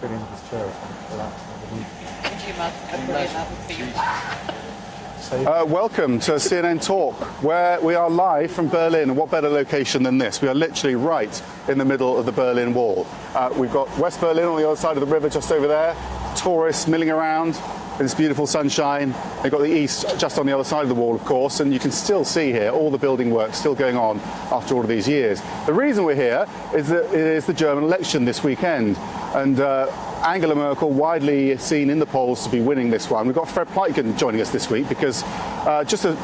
filling in his chair and collapsing underneath. Could you imagine how brilliant that would be? Welcome to CNN Talk, where we are live from Berlin. And what better location than this? We are literally right in the middle of the Berlin Wall. We've got West Berlin on the other side of the river, just over there. Tourists milling around in this beautiful sunshine. They've got the east just on the other side of the wall, of course, and you can still see here all the building work still going on after all of these years. The reason we're here is that it is the German election this weekend, and Angela Merkel, widely seen in the polls to be winning this one. We've got Fred Pleitgen joining us this week because, just to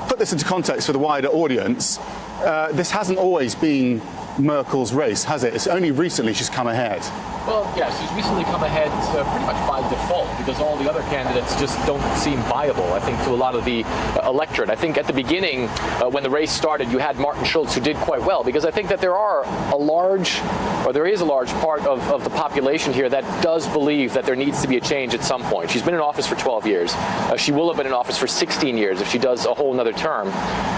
put this into context for the wider audience, this hasn't always been Merkel's race, has it? It's only recently she's come ahead. Well, yeah, she's recently come ahead pretty much by default because all the other candidates just don't seem viable, I think, to a lot of the electorate. I think at the beginning, when the race started, you had Martin Schulz, who did quite well, because I think that there is a large part of the population here that does believe that there needs to be a change at some point. She's been in office for 12 years. She will have been in office for 16 years if she does a whole nother term.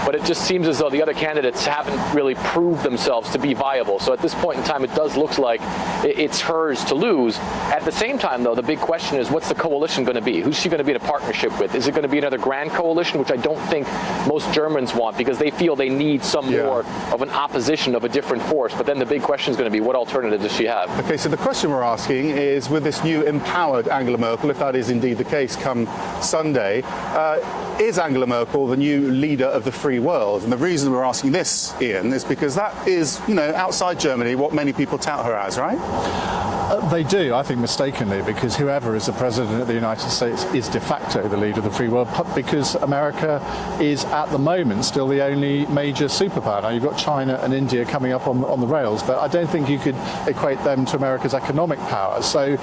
But it just seems as though the other candidates haven't really proved themselves to be viable. So at this point in time, it does look like it's hers to lose. At the same time, though, the big question is, what's the coalition going to be? Who's she going to be in a partnership with? Is it going to be another grand coalition, which I don't think most Germans want, because they feel they need some more of an opposition of a different force. But then the big question is going to be, what alternative does she have? Okay, so the question we're asking is, with this new empowered Angela Merkel, if that is indeed the case come Sunday, is Angela Merkel the new leader of the free world? And the reason we're asking this, Ian, is because that is, outside Germany, what many people tout her as, right? They do, I think, mistakenly, because whoever is the president of the United States is de facto the leader of the free world, because America is, at the moment, still the only major superpower. Now, you've got China and India coming up on the rails, but I don't think you could equate them to America's economic power. So,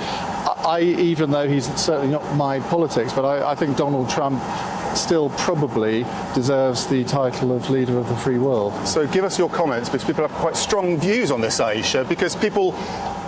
even though he's certainly not my politics, but I think Donald Trump still probably deserves the title of leader of the free world. So give us your comments, because people have quite strong views on this, Aisha, because people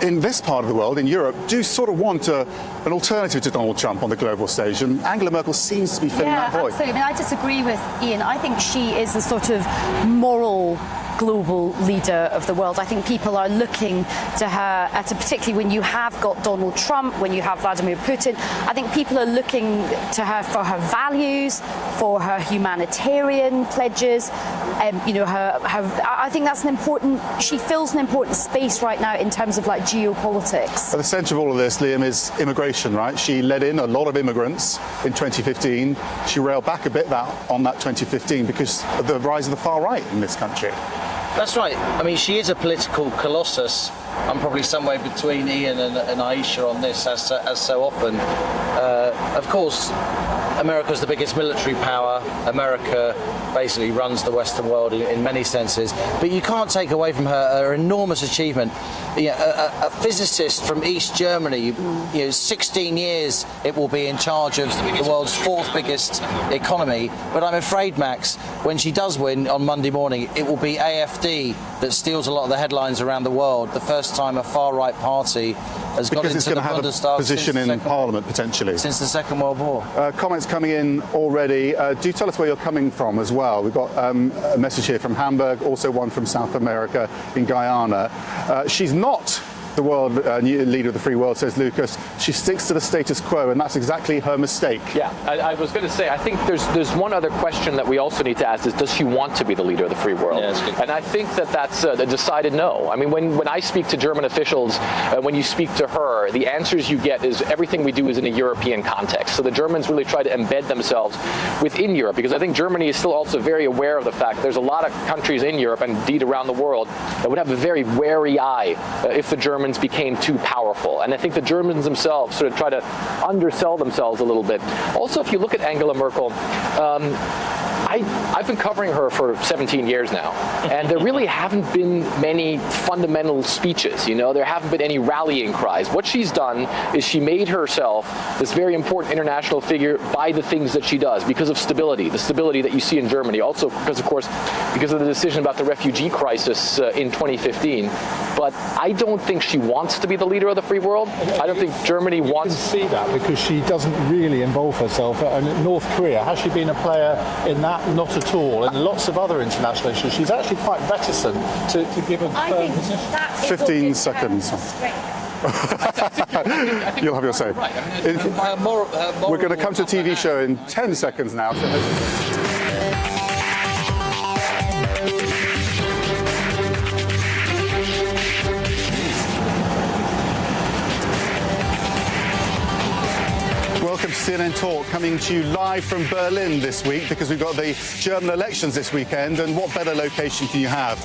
in this part of the world, in Europe, do sort of want an alternative to Donald Trump on the global stage, and Angela Merkel seems to be filling that void. Absolutely. I disagree with Ian. I think she is a sort of moral global leader of the world. I think people are looking to her, particularly when you have got Donald Trump, when you have Vladimir Putin. I think people are looking to her for her values, for her humanitarian pledges. I think that's she fills an important space right now in terms of geopolitics. At the centre of all of this, Liam, is immigration, right? She led in a lot of immigrants in 2015. She railed back a bit on that 2015 because of the rise of the far right in this country. That's right. I mean, she is a political colossus. I'm probably somewhere between Ian and Aisha on this, as so often. Of course, America's the biggest military power. America basically runs the Western world in many senses. But you can't take away from her enormous achievement. A physicist from East Germany, 16 years it will be in charge of the world's fourth biggest economy. But I'm afraid, Max, when she does win on Monday morning, it will be AfD that steals a lot of the headlines around the world. The first time a far-right party has got into the Bundestag position in Parliament, potentially. Since the Second World War. Comments coming in already. Do tell us where you're coming from as well. We've got a message here from Hamburg, also one from South America in Guyana. She's not the world new leader of the free world, says Lucas. She sticks to the status quo, and that's exactly her mistake. Yeah, I was going to say, I think there's one other question that we also need to ask is, does she want to be the leader of the free world? Yeah, and I think that's a decided no. I mean, when I speak to German officials, when you speak to her, the answers you get is everything we do is in a European context. So the Germans really try to embed themselves within Europe, because I think Germany is still also very aware of the fact there's a lot of countries in Europe, and indeed around the world, that would have a very wary eye if the Germans became too powerful. And I think the Germans themselves sort of try to undersell themselves a little bit. Also, if you look at Angela Merkel, I've been covering her for 17 years now, and there really haven't been many fundamental speeches, there haven't been any rallying cries. What she's done is she made herself this very important international figure by the things that she does, because of stability, the stability that you see in Germany. Also, because of the decision about the refugee crisis in 2015. But I don't think she wants to be the leader of the free world. I don't think Germany wants... You can see that because she doesn't really involve herself. And North Korea, has she been a player in that? Not at all. And lots of other international issues. She's actually quite reticent to give a firm position. 15 seconds. I think You'll have your say. right. I mean, We're going to come to a TV show in 10 seconds now. Welcome to CNN Talk, coming to you live from Berlin this week because we've got the German elections this weekend, and what better location can you have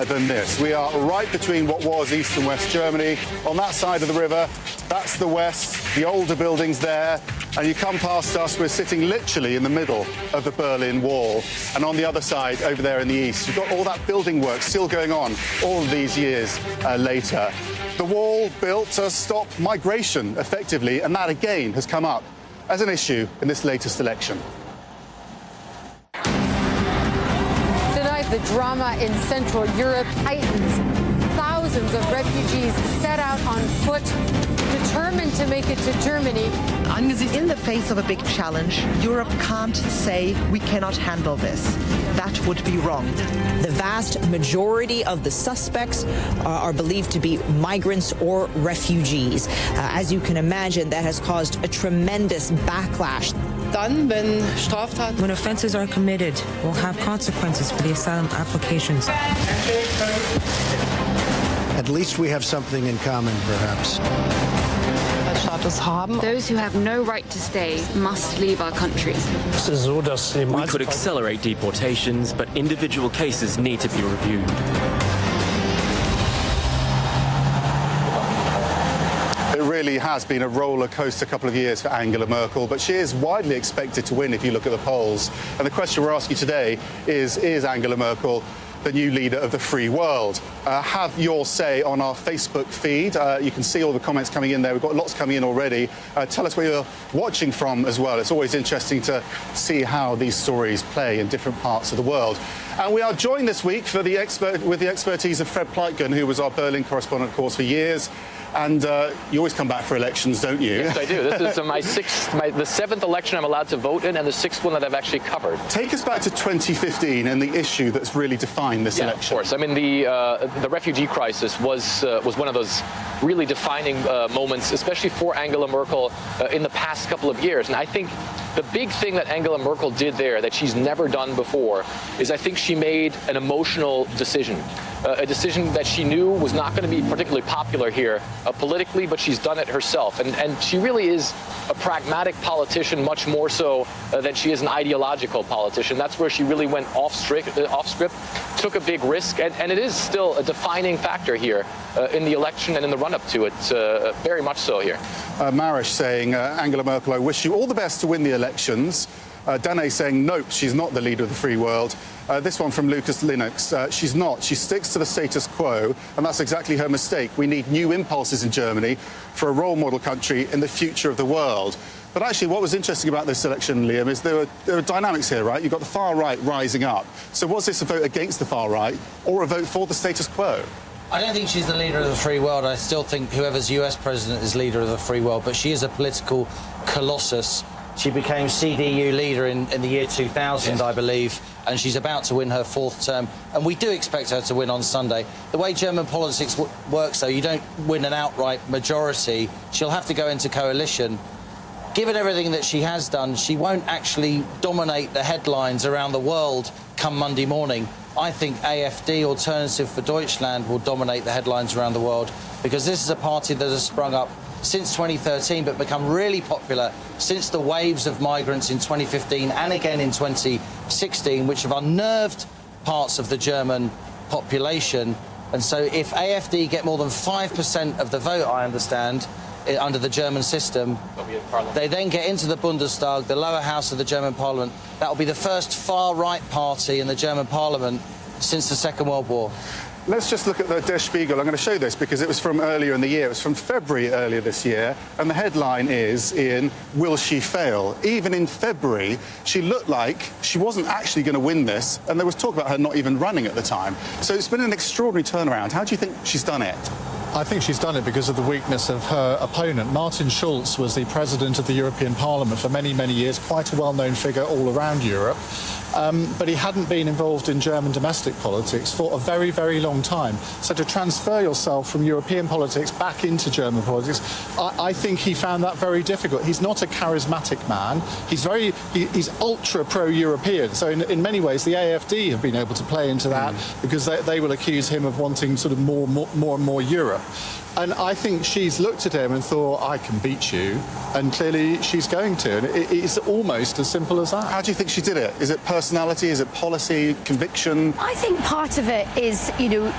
than this? We are right between what was East and West Germany. On that side of the river, that's the West, the older buildings there, and you come past us, we're sitting literally in the middle of the Berlin Wall, and on the other side, over there in the east, you've got all that building work still going on all of these years later. The wall built to stop migration, effectively, and that again has come up as an issue in this latest election. Tonight, the drama in Central Europe heightens. Thousands of refugees set out on foot, determined to make it to Germany. In the face of a big challenge, Europe can't say we cannot handle this. That would be wrong. The vast majority of the suspects are believed to be migrants or refugees. As you can imagine, that has caused a tremendous backlash. When offenses are committed, we'll have consequences for the asylum applications. At least we have something in common, perhaps. Those who have no right to stay must leave our countries. We could accelerate deportations, but individual cases need to be reviewed. It really has been a roller coaster couple of years for Angela Merkel, but she is widely expected to win if you look at the polls. And the question we're asking today is Angela Merkel the new leader of the free world? Have your say on our Facebook feed. You can see all the comments coming in there. We've got lots coming in already. Tell us where you're watching from as well. It's always interesting to see how these stories play in different parts of the world. And we are joined this week with the expertise of Fred Pleitgen, who was our Berlin correspondent, of course, for years. And you always come back for elections, don't you? Yes, I do. This is the seventh election I'm allowed to vote in, and the sixth one that I've actually covered. Take us back to 2015 and the issue that's really defined this election. Of course. I mean, the refugee crisis was one of those really defining moments, especially for Angela Merkel in the past couple of years. And I think the big thing that Angela Merkel did there that she's never done before is I think she made an emotional decision. A decision that she knew was not going to be particularly popular here politically, but she's done it herself. And she really is a pragmatic politician, much more so than she is an ideological politician. That's where she really went off script, took a big risk, and it is still a defining factor here in the election and in the run-up to it, very much so here. Marish saying, Angela Merkel, I wish you all the best to win the elections. Danae saying, nope, she's not the leader of the free world. This one from Lucas Linux, she's not. She sticks to the status quo, and that's exactly her mistake. We need new impulses in Germany for a role model country in the future of the world. But actually, what was interesting about this election, Liam, is there are dynamics here, right? You've got the far right rising up. So was this a vote against the far right or a vote for the status quo? I don't think she's the leader of the free world. I still think whoever's US president is leader of the free world, but she is a political colossus. She became CDU leader in the year 2000, yes. I believe, and she's about to win her fourth term. And we do expect her to win on Sunday. The way German politics works, though, you don't win an outright majority. She'll have to go into coalition. Given everything that she has done, she won't actually dominate the headlines around the world come Monday morning. I think AfD, Alternative for Deutschland, will dominate the headlines around the world because this is a party that has sprung up since 2013 but become really popular since the waves of migrants in 2015 and again in 2016, which have unnerved parts of the German population. And so if AfD get more than 5% of the vote, I understand, under the German system, they then get into the Bundestag, the lower house of the German parliament. That will be the first far-right party in the German parliament since the Second World War. Let's just look at the Der Spiegel. I'm going to show this because it was from earlier in the year. It was from February earlier this year, and the headline is Will she fail? Even in February, she looked like she wasn't actually going to win this, and there was talk about her not even running at the time. So it's been an extraordinary turnaround. How do you think she's done it? I think she's done it because of the weakness of her opponent. Martin Schulz was the president of the European Parliament for many, many years, quite a well-known figure all around Europe. but he hadn't been involved in German domestic politics for a very, very long time. So to transfer yourself from European politics back into German politics, I think he found that very difficult. He's not a charismatic man. He's ultra pro-European. So in many ways, the AfD have been able to play into that because they will accuse him of wanting sort of more and more Europe. And I think she's looked at him and thought, I can beat you. And clearly she's going to. And it's almost as simple as that. How do you think she did it? Is it personality? Is it policy? Conviction? I think part of it is,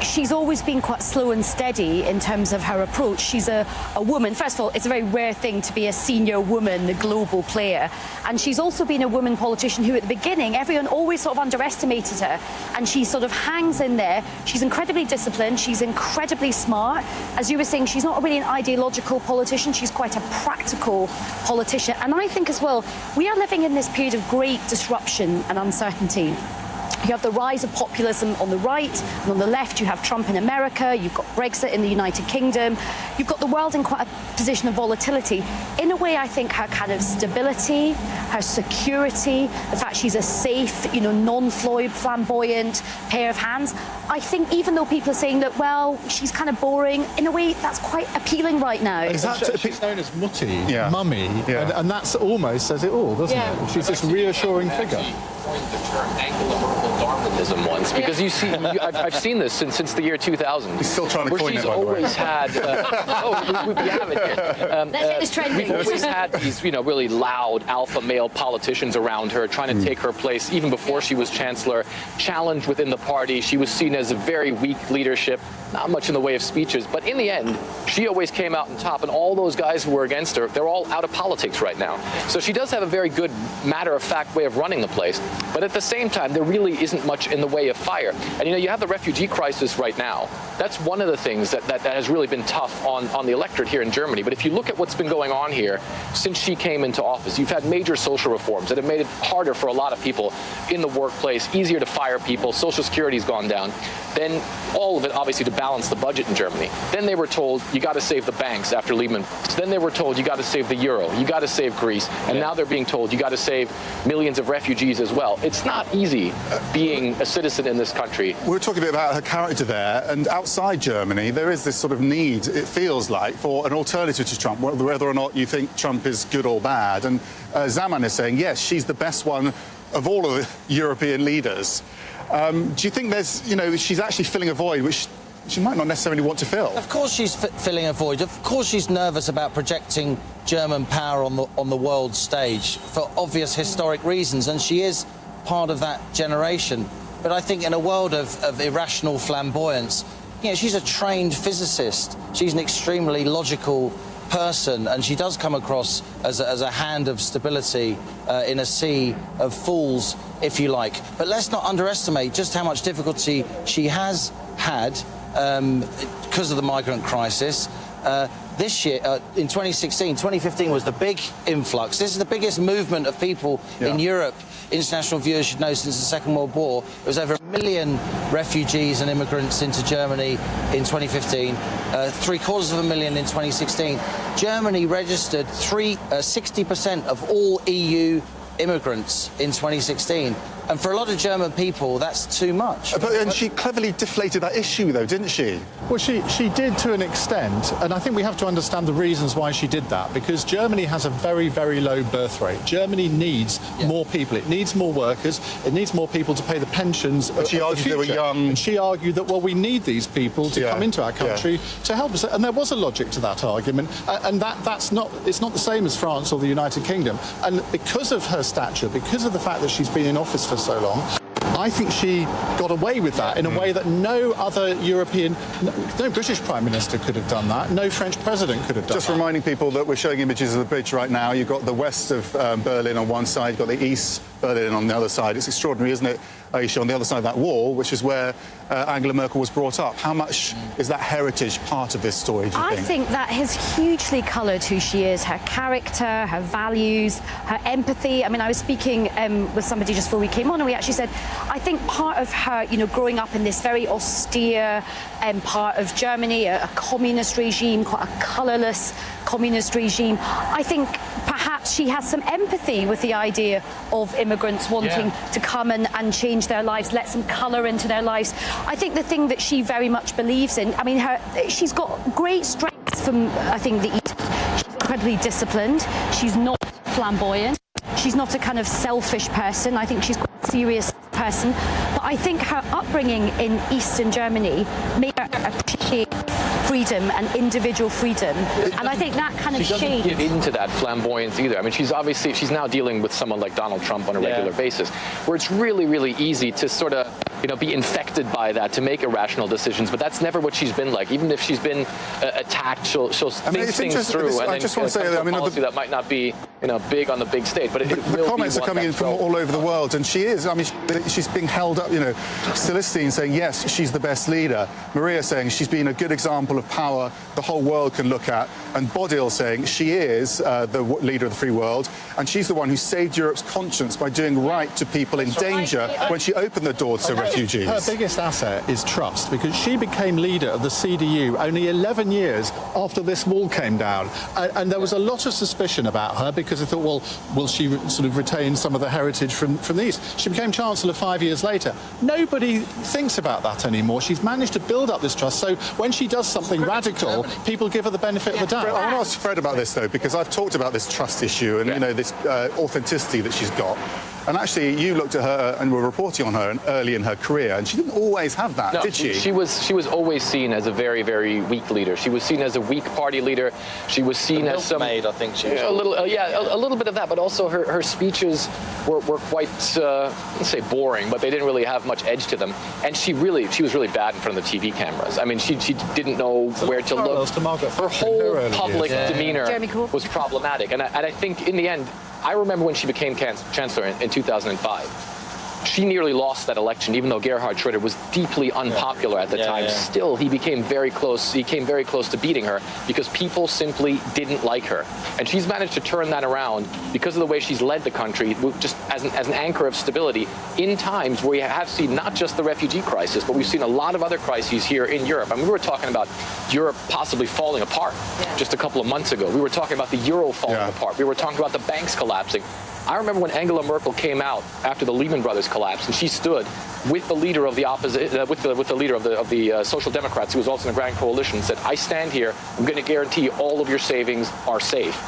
she's always been quite slow and steady in terms of her approach. She's a woman. First of all, it's a very rare thing to be a senior woman, a global player. And she's also been a woman politician who, at the beginning, everyone always sort of underestimated her. And she sort of hangs in there. She's incredibly disciplined. She's incredibly smart. As you were saying, she's not really an ideological politician. She's quite a practical politician. And I think as well, we are living in this period of great disruption and uncertainty. You have the rise of populism on the right, and on the left you have Trump in America, you've got Brexit in the United Kingdom, you've got the world in quite a position of volatility. In a way, I think her kind of stability, her security, the fact she's a safe, non-flamboyant pair of hands, I think even though people are saying that, well, she's kind of boring, in a way that's quite appealing right now. She's known as Mutti, Mummy, and that's almost says it all, doesn't it? She's this reassuring figure. Coined the term Angela Merkel Darwinism once, because I've seen this since the year 2000. He's still trying to coin it, by the way. Where she's always had. We have it here. Let's get this trending. We've always had these, really loud alpha male politicians around her trying to take her place, even before she was chancellor. Challenged within the party, she was seen as a very weak leadership, not much in the way of speeches. But in the end, she always came out on top, and all those guys who were against her, they're all out of politics right now. So she does have a very good matter-of-fact way of running the place. But at the same time, there really isn't much in the way of fire. And you have the refugee crisis right now. That's one of the things that has really been tough on the electorate here in Germany. But if you look at what's been going on here since she came into office, you've had major social reforms that have made it harder for a lot of people in the workplace, easier to fire people, Social Security's gone down. Then all of it, obviously, to balance the budget in Germany. Then they were told, you got to save the banks after Lehman. Then they were told, you got to save the euro, you got to save Greece. And now they're being told, you got to save millions of refugees as well. It's not easy being a citizen in this country. We were talking a bit about her character there, and outside Germany, there is this sort of need, it feels like, for an alternative to Trump, whether or not you think Trump is good or bad. And Zaman is saying, yes, she's the best one of all of the European leaders. Do you think there's, she's actually filling a void which she might not necessarily want to fill? Of course she's filling a void. Of course she's nervous about projecting German power on the world stage for obvious historic reasons, and she is part of that generation. But I think in a world of irrational flamboyance, she's a trained physicist. She's an extremely logical person, and she does come across as a hand of stability in a sea of fools, if you like. But let's not underestimate just how much difficulty she has had because of the migrant crisis. This year, in 2015 was the big influx. This is the biggest movement of people in Europe, international viewers should know, since the Second World War. There was over 1 million refugees and immigrants into Germany in 2015, 750,000 in 2016. Germany registered 60% of all EU immigrants in 2016. And for a lot of German people, that's too much. And she cleverly deflated that issue, though, didn't she? Well, she did to an extent, and I think we have to understand the reasons why she did that, because Germany has a very, very low birth rate. Germany needs more people. It needs more workers. It needs more people to pay the pensions. But she argued they were young. And she argued that, well, we need these people to come into our country to help us. And there was a logic to that argument. And it's not the same as France or the United Kingdom. And because of her stature, because of the fact that she's been in office for so long, I think she got away with that in a way that no other European, no British Prime Minister could have done that, no French President could have done that. Just reminding people that we're showing images of the bridge right now. You've got the west of Berlin on one side, you've got the east Berlin on the other side. It's extraordinary, isn't it, Aisha, on the other side of that wall, which is where Angela Merkel was brought up. How much is that heritage part of this story, do you think? I think that has hugely coloured who she is, her character, her values, her empathy. I mean, I was speaking with somebody just before we came on, and we actually said, I think part of her, growing up in this very austere part of Germany, a communist regime, quite a colourless communist regime, I think perhaps she has some empathy with the idea of immigrants wanting to come and change their lives, let some colour into their lives. I think the thing that she very much believes in, I mean, she's got great strengths from, I think, the East. She's incredibly disciplined. She's not flamboyant. She's not a kind of selfish person. I think she's quite a serious person. But I think her upbringing in Eastern Germany made her appreciate freedom and individual freedom, and I think that kind of she doesn't give into that flamboyance either. I mean, she's now dealing with someone like Donald Trump on a regular basis, where it's really, really easy to sort of, you know, be infected by that, to make irrational decisions. But that's never what she's been like. Even if she's been attacked, she'll think things through, and then policy that might not be, you know, big on the big stage. But the comments are coming in from all over the world, and she is. I mean, she's being held up. You know, Celestine saying yes, she's the best leader. Maria saying she's been a good example of power the whole world can look at, and Bodil saying she is the leader of the free world, and she's the one who saved Europe's conscience by doing right to people in danger when she opened the doors to refugees. Her biggest asset is trust, because she became leader of the CDU only 11 years after this wall came down, and there was a lot of suspicion about her because they thought, well, will she sort of retain some of the heritage from the East? She became Chancellor 5 years later. Nobody thinks about that anymore. She's managed to build up this trust, so when she does something radical, people give her the benefit of the doubt. I want to ask Fred about this, though, because I've talked about this trust issue and, you know, this authenticity that she's got. And actually, you looked at her and were reporting on her early in her career, and she didn't always have that, did she? She was always seen as a very, very weak leader. She was seen as a weak party leader. She was seen as some milkmaid, I think she was. A little bit of that, but also her speeches were quite, let's say, boring, but they didn't really have much edge to them. And she was really bad in front of the TV cameras. I mean, she didn't know where to look. Her whole public demeanor was problematic, and I think in the end, I remember when she became Chancellor in 2005. She nearly lost that election, even though Gerhard Schröder was deeply unpopular at the time. Still, he became very close. He came very close to beating her because people simply didn't like her. And she's managed to turn that around because of the way she's led the country, just as an anchor of stability in times where we have seen not just the refugee crisis, but we've seen a lot of other crises here in Europe. I mean, we were talking about Europe possibly falling apart just a couple of months ago. We were talking about the euro falling apart. We were talking about the banks collapsing. I remember when Angela Merkel came out after the Lehman Brothers collapse, and she stood with the leader of the opposition, with the leader of the Social Democrats, who was also in the Grand Coalition, and said, "I stand here. I'm going to guarantee all of your savings are safe."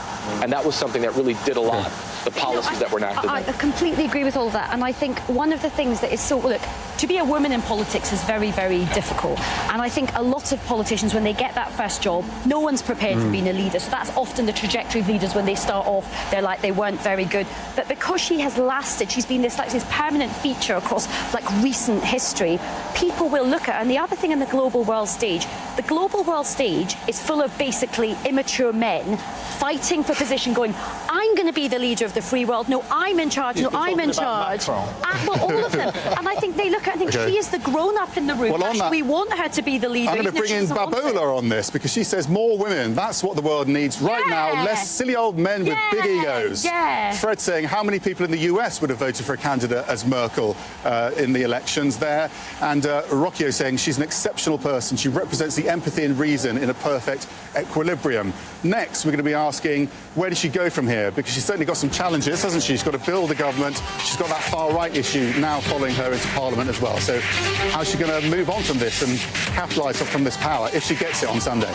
And that was something that really did a lot. The policies that were enacted. I completely agree with all of that, and I think one of the things that is so, look, to be a woman in politics is very, very difficult, and I think a lot of politicians, when they get that first job, no one's prepared for being a leader, so that's often the trajectory of leaders. When they start off, they're like, they weren't very good, but because she has lasted, she's been this permanent feature across recent history, people will look at her. And the other thing in the global world stage is full of basically immature men fighting for position, going, I'm going to be the leader of the free world. No, I'm in charge. No, I'm in charge. Well, all of them. And I think they look at her and think she is the grown-up in the room. Well, we want her to be the leader. I'm going to bring in Babola on this, because she says more women. That's what the world needs right now. Less silly old men with big egos. Fred saying how many people in the US would have voted for a candidate as Merkel in the elections there. And Rocchio saying she's an exceptional person. She represents the empathy and reason in a perfect equilibrium. Next, we're going to be asking, where does she go from here? Because she's certainly got some challenges, hasn't she? She's got to build a government. She's got that far-right issue now following her into Parliament as well. So how's she going to move on from this and capitalise from this power if she gets it on Sunday?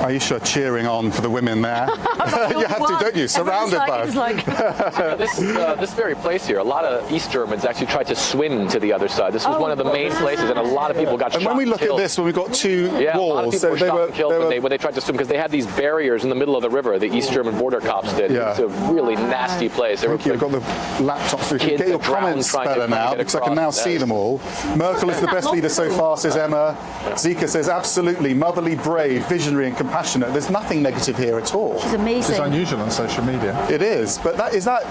Aisha cheering on for the women there. You have to, don't you? Surrounded by them. This very place here, a lot of East Germans actually tried to swim to the other side. This was one of the main places, and a lot of people got shot. And when we look at this, when we've got two walls, a lot of people were shot and killed when they tried to swim, because they had these barriers in the middle of the river. The East German border cops did. It's a really nasty place. Thank you. I've got the laptops. You can get your comments better now, because I can now see them all. Merkel is the best leader so far, says Emma. Zika says absolutely motherly, brave, visionary, and compassionate. There's nothing negative here at all. She's amazing. It's unusual on social media. It is, but is that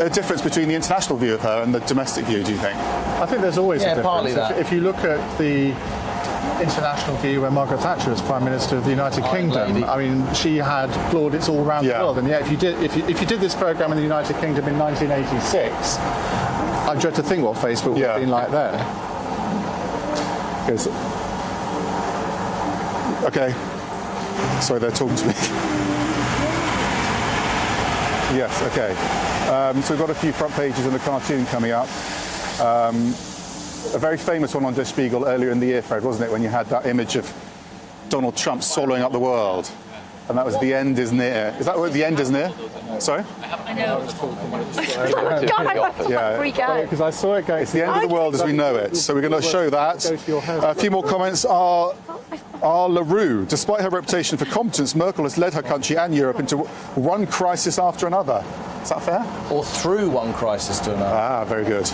a difference between the international view of her and the domestic view, do you think? I think there's always a difference. Partly that. If you look at the international view when Margaret Thatcher was Prime Minister of the United Kingdom, I mean, she had plaudits all around the world. And yet, if you did this programme in the United Kingdom in 1986, I dread to think what Facebook would have been like there. Okay. Sorry, they're talking to me. Yes, okay. So we've got a few front pages in the cartoon coming up. A very famous one on Der Spiegel earlier in the year, Fred, wasn't it, when you had that image of Donald Trump swallowing up the world? And that was "The end is near." Is that what "The end is near"? Sorry? I know. God, I freak out. Because I saw it go. It's the end of the world as we know it. So we're going to show that. A few more comments are LaRue. Despite her reputation for competence, Merkel has led her country and Europe into one crisis after another. Is that fair? Or through one crisis to another. Ah, very good.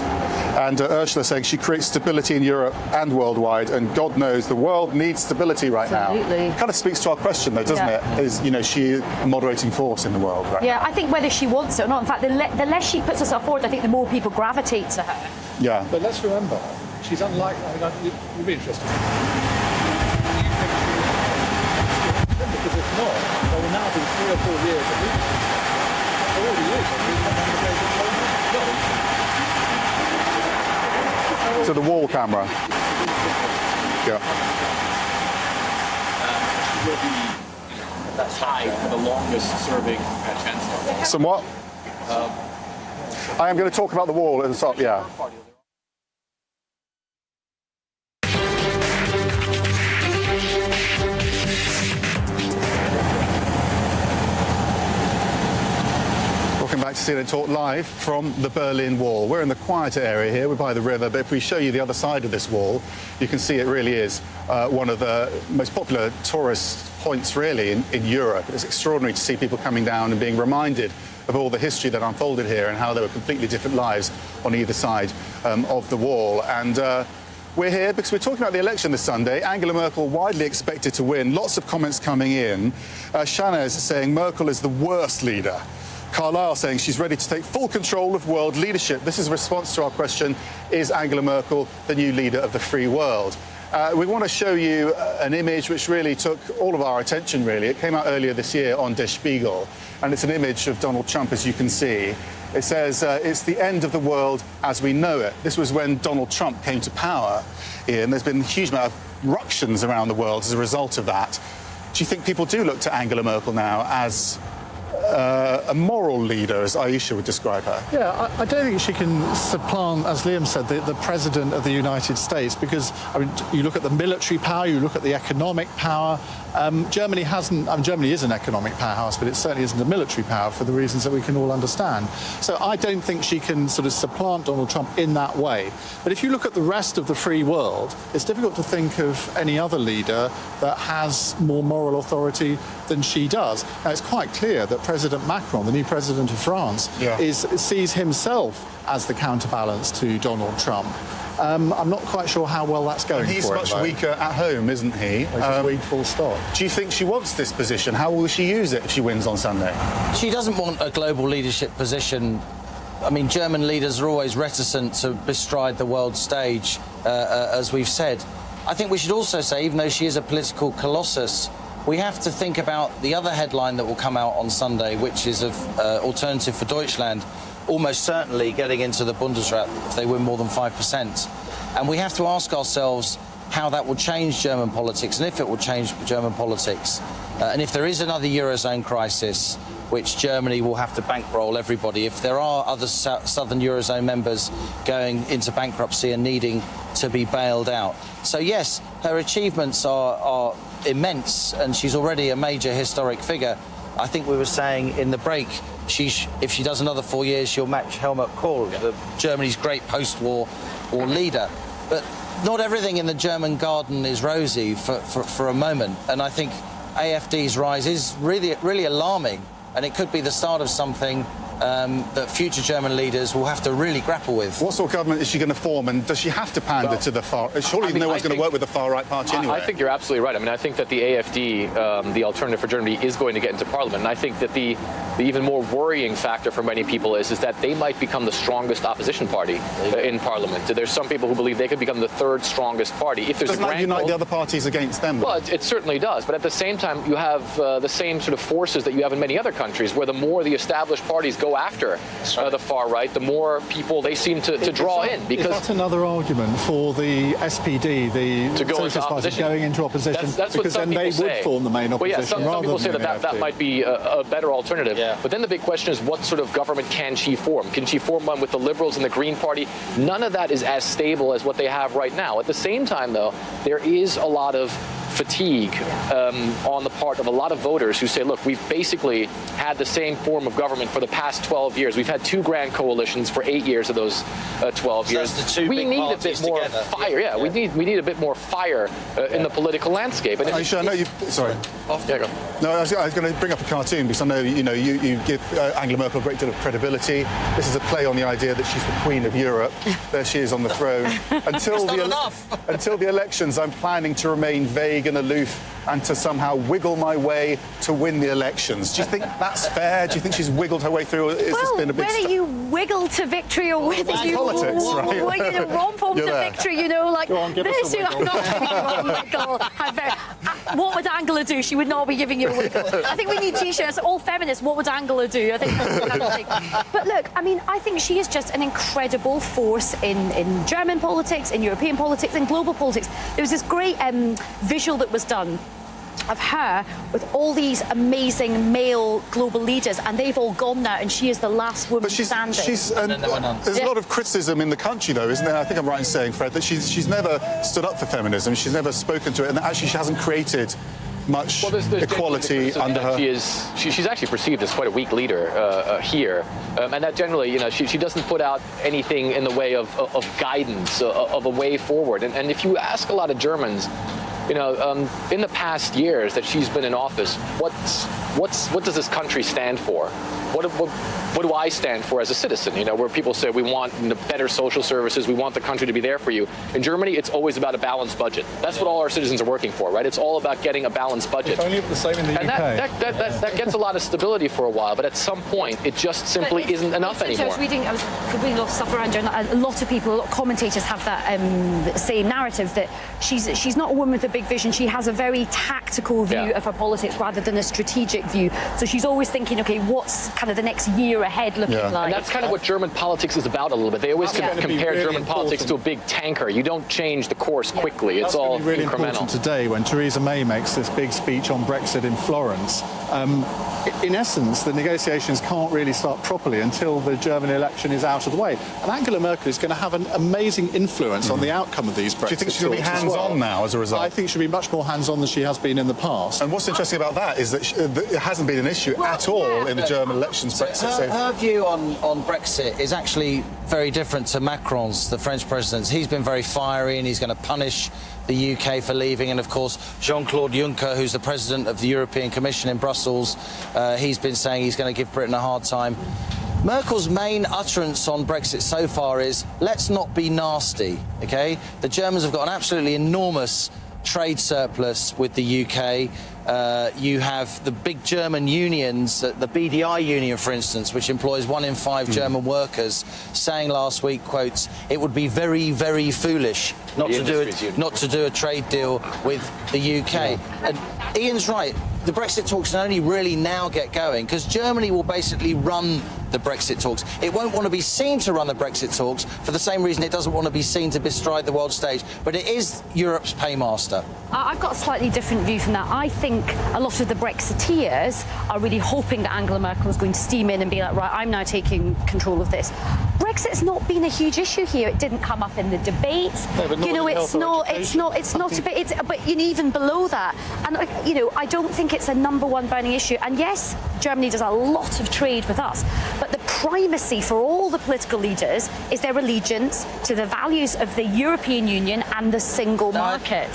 And Ursula saying she creates stability in Europe and worldwide, and God knows the world needs stability right now. Kind of speaks to our question, though, doesn't it? Is, you know, she a moderating force in the world right now. I think whether she wants it or not, in fact, the less she puts herself forward, I think the more people gravitate to her. Yeah. But let's remember, she's unlike. You'll be interested. Because if not, there will now be 3 or 4 years of leadership. There already is. To the wall camera. Yeah. She will be tied for the longest serving chancellor. Somewhat. I am going to talk about the wall at the top, yeah. Welcome back to CNN Talk live from the Berlin Wall. We're in the quieter area here, we're by the river, but if we show you the other side of this wall, you can see it really is one of the most popular tourist points really in Europe. It's extraordinary to see people coming down and being reminded of all the history that unfolded here and how there were completely different lives on either side of the wall. And we're here because we're talking about the election this Sunday. Angela Merkel widely expected to win. Lots of comments coming in. Shanaz saying Merkel is the worst leader. Carlisle saying she's ready to take full control of world leadership. This is a response to our question, is Angela Merkel the new leader of the free world? We want to show you an image which really took all of our attention, really. It came out earlier this year on Der Spiegel, and it's an image of Donald Trump, as you can see. It says, it's the end of the world as we know it. This was when Donald Trump came to power, Ian. There's been a huge amount of ructions around the world as a result of that. Do you think people do look to Angela Merkel now as a moral leader, as Aisha would describe her? Yeah, I don't think she can supplant, as Liam said, the President of the United States, because I mean, you look at the military power, you look at the economic power. Germany hasn't. I mean, Germany is an economic powerhouse, but it certainly isn't a military power for the reasons that we can all understand. So I don't think she can sort of supplant Donald Trump in that way. But if you look at the rest of the free world, it's difficult to think of any other leader that has more moral authority than she does. Now, it's quite clear that President Macron, the new president of France, sees himself as the counterbalance to Donald Trump. I'm not quite sure how well that's going for him. He's much weaker at home, isn't he? He's weak, full stop. Do you think she wants this position? How will she use it if she wins on Sunday? She doesn't want a global leadership position. I mean, German leaders are always reticent to bestride the world stage, as we've said. I think we should also say, even though she is a political colossus, we have to think about the other headline that will come out on Sunday, which is of Alternative for Deutschland almost certainly getting into the Bundesrat if they win more than 5%. And we have to ask ourselves how that will change German politics, and if it will change German politics. And if there is another Eurozone crisis, which Germany will have to bankroll everybody, if there are other southern Eurozone members going into bankruptcy and needing to be bailed out. So yes, her achievements are immense, and she's already a major historic figure. I think we were saying in the break, if she does another 4 years, she'll match Helmut Kohl, Germany's great post-war leader. But not everything in the German garden is rosy for a moment, and I think AfD's rise is really alarming, and it could be the start of something that future German leaders will have to really grapple with. What sort of government is she going to form, and does she have to pander to the far... Surely no one's going to work with the far-right party anyway. I think you're absolutely right. I mean, I think that the AfD, the Alternative for Germany, is going to get into parliament. And I think that the even more worrying factor for many people is that they might become the strongest opposition party in parliament. There's some people who believe they could become the third strongest party. If there's Doesn't that unite the other parties against them? Well, it certainly does. But at the same time, you have the same sort of forces that you have in many other countries, where the more the established parties go go after the far right, the more people they seem to draw in. Because is that another argument for the SPD, the Socialist Party, going into opposition? That's because what some then they people would say. form the main opposition. Well, yeah, some people say that might be a better alternative. Yeah. But then the big question is, what sort of government can she form? Can she form one with the Liberals and the Green Party? None of that is as stable as what they have right now. At the same time, though, there is a lot of fatigue on the part of a lot of voters who say, look, we've basically had the same form of government for the past 12 years. We've had two grand coalitions for 8 years of those 12 years. That's the two we big need a bit more together. fire. Yeah, we need a bit more fire in the political landscape. And Aisha, I know you. Sorry. Yeah, go. No, I was going to bring up a cartoon because I know you give Angela Merkel a great deal of credibility. This is a play on the idea that she's the Queen of Europe. There she is on the throne. Until the elections, I'm planning to remain vague and aloof and to somehow wiggle my way to win the elections. Do you think that's fair? Do you think she's wiggled her way through? Or is this been a big whether you wiggle to victory or whether you politics, right? romp home to victory, like Go on, give this. us a wiggle. I'm not giving you a wiggle. What would Angela do? She would not be giving you a wiggle. I think we need T-shirts. All feminists. What would Angela do? I think that's the kind of thing. But look, I think she is just an incredible force in German politics, in European politics, in global politics. There was this great visual that was done of her with all these amazing male global leaders, and they've all gone now, and she is the last woman standing. There's a lot of criticism in the country, though, isn't there? I think I'm right in saying, Fred, that she's never stood up for feminism. She's never spoken to it, and actually she hasn't created much equality under her. She's actually perceived as quite a weak leader here, and that generally, she doesn't put out anything in the way of guidance, of a way forward. And if you ask a lot of Germans, in the past years that she's been in office, what does this country stand for? What do I stand for as a citizen? Where people say we want better social services, we want the country to be there for you. In Germany, it's always about a balanced budget. That's what all our citizens are working for, right? It's all about getting a balanced budget. If only the same in the UK. And that gets a lot of stability for a while, but at some point, it just simply isn't enough anymore. I was reading a lot of stuff around her, and a lot of people, a lot of commentators have that same narrative that she's not a woman with a big vision. She has a very tactical view of her politics rather than a strategic view. So she's always thinking, okay, what's kind of the next year ahead looking like? And that's kind of what German politics is about a little bit. They always compare German politics to a big tanker. You don't change the course quickly. It's all really incremental. Important today when Theresa May makes this big speech on Brexit in Florence. In essence, the negotiations can't really start properly until the German election is out of the way. And Angela Merkel is going to have an amazing influence on the outcome of these Brexit talks. Do you think she's going to be hands-on now as a result? I think she'll be much more hands-on than she has been in the past. And what's interesting about that is that it hasn't been an issue at all in the German elections. Her view on Brexit is actually very different to Macron's, the French president's. He's been very fiery and he's going to punish the UK for leaving, and of course Jean-Claude Juncker, who's the president of the European Commission in Brussels, he's been saying he's going to give Britain a hard time. Merkel's main utterance on Brexit so far is, let's not be nasty, okay? The Germans have got an absolutely enormous trade surplus with the UK. You have the big German unions, the BDI union, for instance, which employs 1 in 5 German workers, saying last week, quotes, it would be very, very foolish not to do a trade deal with the UK. And Ian's right. The Brexit talks can only really now get going because Germany will basically run the Brexit talks. It won't want to be seen to run the Brexit talks for the same reason it doesn't want to be seen to bestride the world stage. But it is Europe's paymaster. I've got a slightly different view from that. I think a lot of the Brexiteers are really hoping that Angela Merkel is going to steam in and be like, right, I'm now taking control of this. Brexit's not been a huge issue here. It didn't come up in the debates. No, it's not a bit. But even below that, and I don't think it's a #1 burning issue. And yes, Germany does a lot of trade with us, but the primacy for all the political leaders is their allegiance to the values of the European Union and the single market.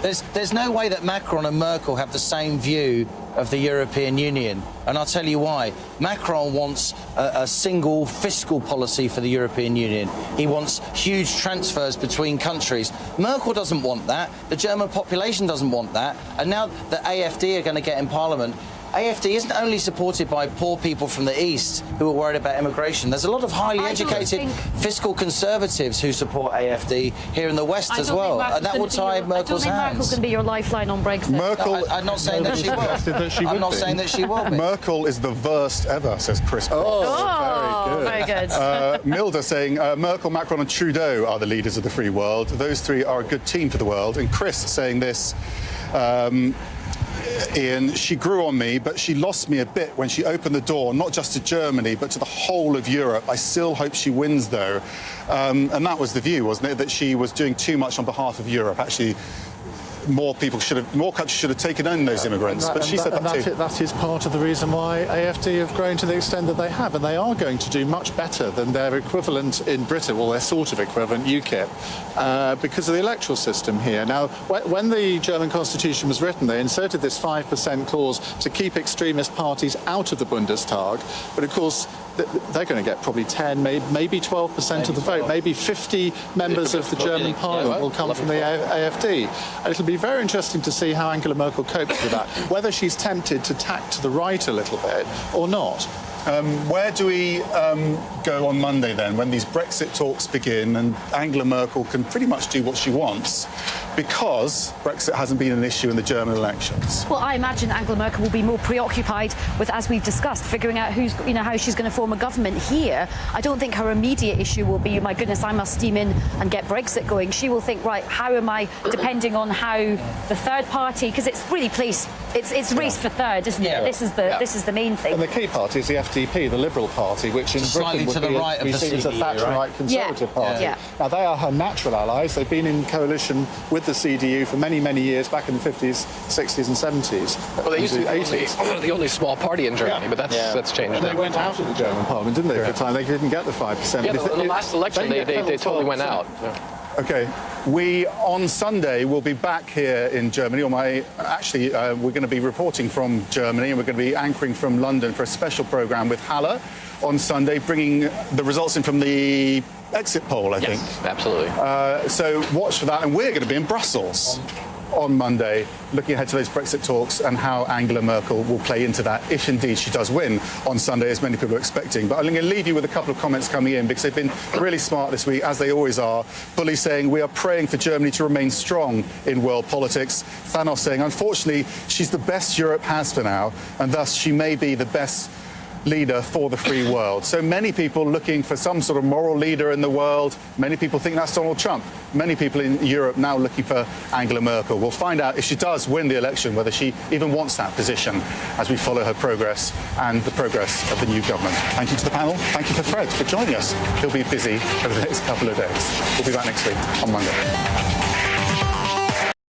There's no way that Macron and Merkel have the same view of the European Union, and I'll tell you why. Macron wants a single fiscal policy for the European Union. He wants huge transfers between countries. Merkel doesn't want that. The German population doesn't want that. And now the AfD are going to get in Parliament. AfD isn't only supported by poor people from the East who are worried about immigration. There's a lot of highly educated fiscal conservatives who support AfD here in the West as well, and that will tie Merkel's hands. Merkel can be your lifeline on Brexit. Merkel, I'm not saying that she will. I'm not saying that she will be. Merkel is the worst ever, says Chris. Oh, very good. Milda saying Merkel, Macron and Trudeau are the leaders of the free world. Those three are a good team for the world. And Chris saying this, Ian, she grew on me, but she lost me a bit when she opened the door, not just to Germany, but to the whole of Europe. I still hope she wins, though. And that was the view, wasn't it, that she was doing too much on behalf of Europe. Actually, more countries should have taken in those immigrants, but she said that too. That is part of the reason why AfD have grown to the extent that they have, and they are going to do much better than their equivalent in Britain, well, their sort of equivalent, UKIP, because of the electoral system here. Now, when the German constitution was written, they inserted this 5% clause to keep extremist parties out of the Bundestag, but of course, they're going to get probably 10, maybe 12% of the vote. Maybe 50 members of the German parliament will come from the AfD. And it'll be very interesting to see how Angela Merkel copes with that, whether she's tempted to tack to the right a little bit or not. Where do we go on Monday then, when these Brexit talks begin and Angela Merkel can pretty much do what she wants because Brexit hasn't been an issue in the German elections? Well, I imagine Angela Merkel will be more preoccupied with, as we've discussed, figuring out how she's going to form a government here. I don't think her immediate issue will be, my goodness, I must steam in and get Brexit going. She will think, right, how am I, depending on how the third party, because it's really it's race for third, isn't it? This is the main thing. And the key party is the FDP, the Liberal Party, which in Britain would be seen as a Thatcherite Conservative Party. Yeah. Now, they are her natural allies. They've been in coalition with the CDU for many, many years, back in the 50s, 60s and 70s. Well, they used to be the only small party in Germany, but that's changed. And they went out of the German parliament, didn't they, for a time? They didn't get the 5%. Yeah, in the last election, they totally went out. Yeah. Okay, we on Sunday will be back here in Germany. We're going to be reporting from Germany, and we're going to be anchoring from London for a special programme with Halle on Sunday, bringing the results in from the exit poll, I think. Yes, absolutely. So watch for that, and we're going to be in Brussels on Monday, looking ahead to those Brexit talks and how Angela Merkel will play into that, if indeed she does win on Sunday, as many people are expecting. But I'm going to leave you with a couple of comments coming in, because they've been really smart this week, as they always are. Bully saying, we are praying for Germany to remain strong in world politics. Thanos saying, unfortunately, she's the best Europe has for now, and thus she may be the best leader for the free world. So many people looking for some sort of moral leader in the world. Many people think that's Donald Trump. Many people in Europe now looking for Angela Merkel. We'll find out if she does win the election, whether she even wants that position, as we follow her progress and the progress of the new government. Thank you to the panel. Thank you for Fred for joining us. He'll be busy over the next couple of days. We'll be back next week on Monday.